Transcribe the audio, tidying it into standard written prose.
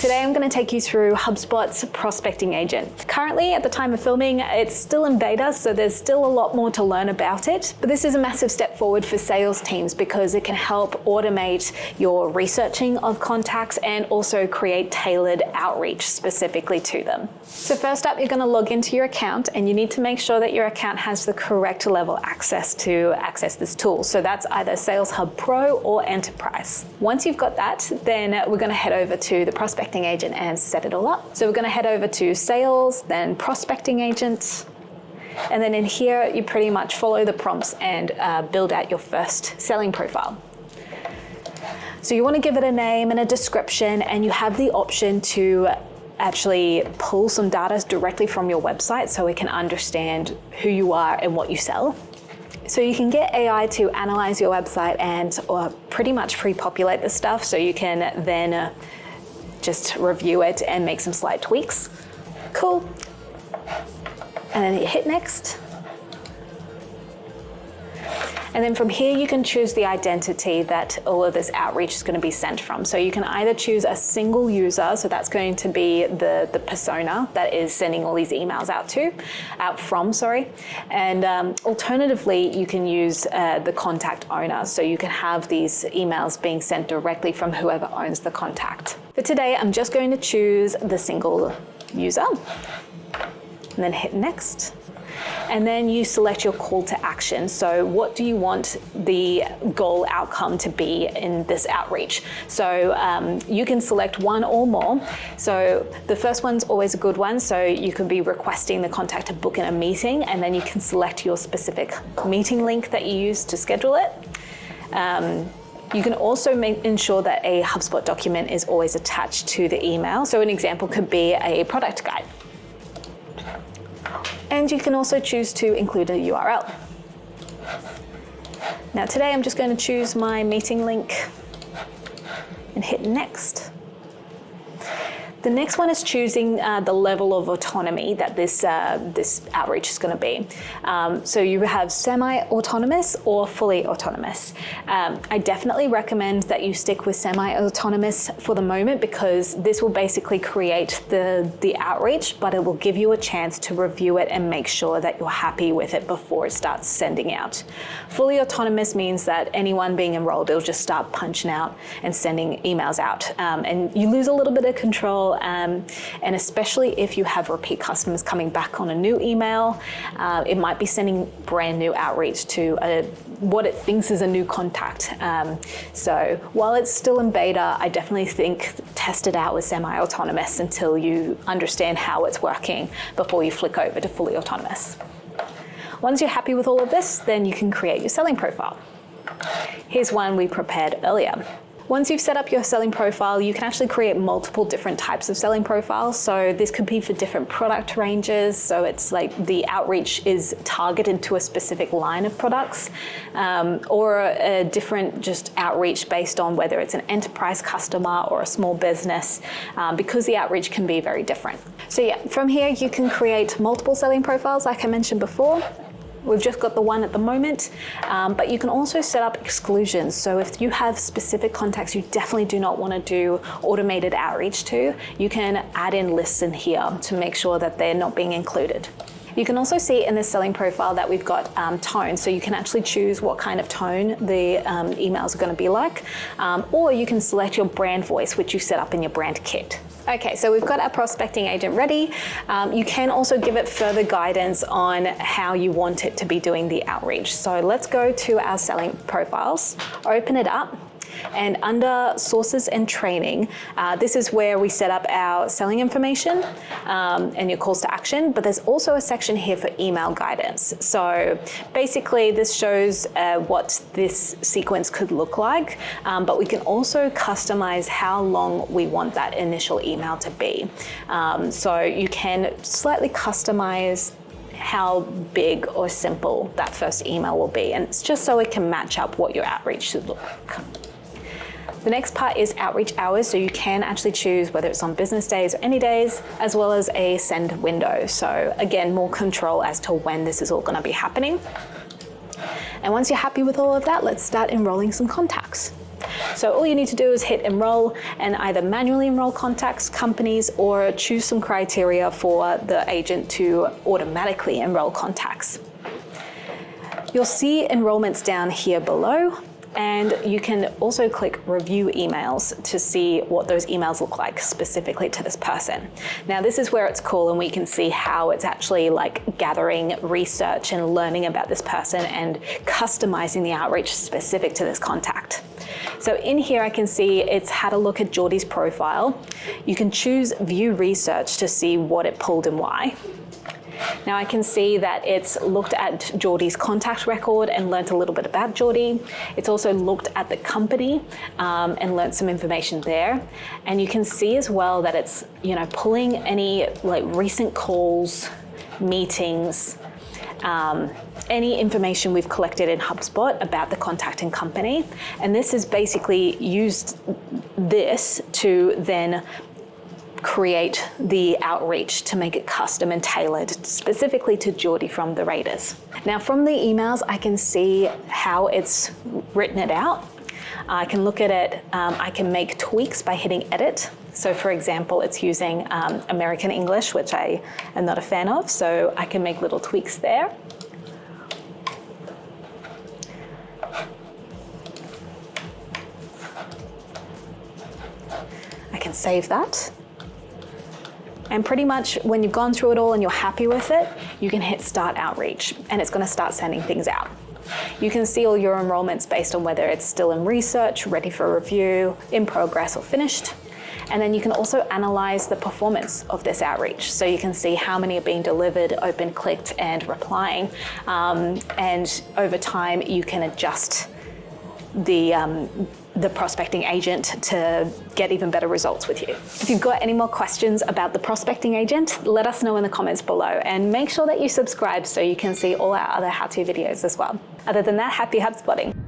Today I'm going to take you through HubSpot's prospecting agent. Currently, at the time of filming, it's still in beta, so there's still a lot more to learn about it. But this is a massive step forward for sales teams because it can help automate your researching of contacts and also create tailored outreach specifically to them. So first up, you're going to log into your account and you need to make sure that your account has the correct level access to access this tool. So that's either Sales Hub Pro or Enterprise. Once you've got that, then we're going to head over to the prospecting agent and set it all up. So we're going to head over to Sales, then Prospecting Agent. And then in here, you pretty much follow the prompts and build out your first selling profile. So you want to give it a name and a description, and you have the option to actually pull some data directly from your website so it can understand who you are and what you sell. So you can get AI to analyze your website and or pretty much pre-populate the stuff so you can then just review it and make some slight tweaks. Cool. And then you hit next. And then from here, you can choose the identity that all of this outreach is going to be sent from. So you can either choose a single user, so that's going to be the persona that is sending all these emails out from. And alternatively, you can use the contact owner. So you can have these emails being sent directly from whoever owns the contact. For today, I'm just going to choose the single user and then hit next. And then you select your call to action. So what do you want the goal outcome to be in this outreach? So you can select one or more. So the first one's always a good one. So you could be requesting the contact to book in a meeting, and then you can select your specific meeting link that you use to schedule it. You can also ensure that a HubSpot document is always attached to the email. So an example could be a product guide. And you can also choose to include a URL. Now today I'm just going to choose my meeting link and hit next. The next one is choosing the level of autonomy that this outreach is going to be. So you have semi-autonomous or fully autonomous. I definitely recommend that you stick with semi-autonomous for the moment because this will basically create the outreach, but it will give you a chance to review it and make sure that you're happy with it before it starts sending out. Fully autonomous means that anyone being enrolled, it'll just start punching out and sending emails out. And you lose a little bit of control. And especially if you have repeat customers coming back on a new email, it might be sending brand new outreach to what it thinks is a new contact. So while it's still in beta, I definitely think test it out with semi-autonomous until you understand how it's working before you flick over to fully autonomous. Once you're happy with all of this, then you can create your selling profile. Here's one we prepared earlier. Once you've set up your selling profile, you can actually create multiple different types of selling profiles. So this could be for different product ranges. So it's like the outreach is targeted to a specific line of products, or a different just outreach based on whether it's an enterprise customer or a small business, because the outreach can be very different. So yeah, from here you can create multiple selling profiles like I mentioned before. We've just got the one at the moment, but you can also set up exclusions. So if you have specific contacts you definitely do not want to do automated outreach to, you can add in lists in here to make sure that they're not being included. You can also see in this selling profile that we've got tone, so you can actually choose what kind of tone the emails are going to be like, or you can select your brand voice, which you set up in your brand kit. Okay, so we've got our prospecting agent ready. You can also give it further guidance on how you want it to be doing the outreach. So let's go to our selling profiles, open it up. And under sources and training, this is where we set up our selling information and your calls to action, but there's also a section here for email guidance. So basically this shows what this sequence could look like, but we can also customize how long we want that initial email to be. So you can slightly customize how big or simple that first email will be, and it's just so it can match up what your outreach should look like. The next part is outreach hours, so you can actually choose whether it's on business days or any days, as well as a send window. So again, more control as to when this is all going to be happening. And once you're happy with all of that, let's start enrolling some contacts. So all you need to do is hit enroll and either manually enroll contacts, companies, or choose some criteria for the agent to automatically enroll contacts. You'll see enrollments down here below, and you can also click review emails to see what those emails look like specifically to this person. Now this is where it's cool, and we can see how it's actually like gathering research and learning about this person and customizing the outreach specific to this contact. So in here I can see it's had a look at Geordie's profile. You can choose view research to see what it pulled and why. Now I can see that it's looked at Geordie's contact record and learnt a little bit about Geordie. It's also looked at the company and learnt some information there. And you can see as well that it's, you know, pulling any like recent calls, meetings, any information we've collected in HubSpot about the contact and company. And this is basically used this to then create the outreach to make it custom and tailored specifically to Geordie from the Raiders. Now from the emails, I can see how it's written it out. I can look at it, I can make tweaks by hitting edit. So for example, it's using American English, which I am not a fan of, so I can make little tweaks there. I can save that. And pretty much when you've gone through it all and you're happy with it, you can hit start outreach and it's going to start sending things out. You can see all your enrollments based on whether it's still in research, ready for review, in progress, or finished. And then you can also analyze the performance of this outreach. So you can see how many are being delivered, open, clicked, and replying. And over time, you can adjust the prospecting agent to get even better results with you. If you've got any more questions about the prospecting agent, let us know in the comments below, and make sure that you subscribe so you can see all our other how-to videos as well. Other than that, happy HubSpotting.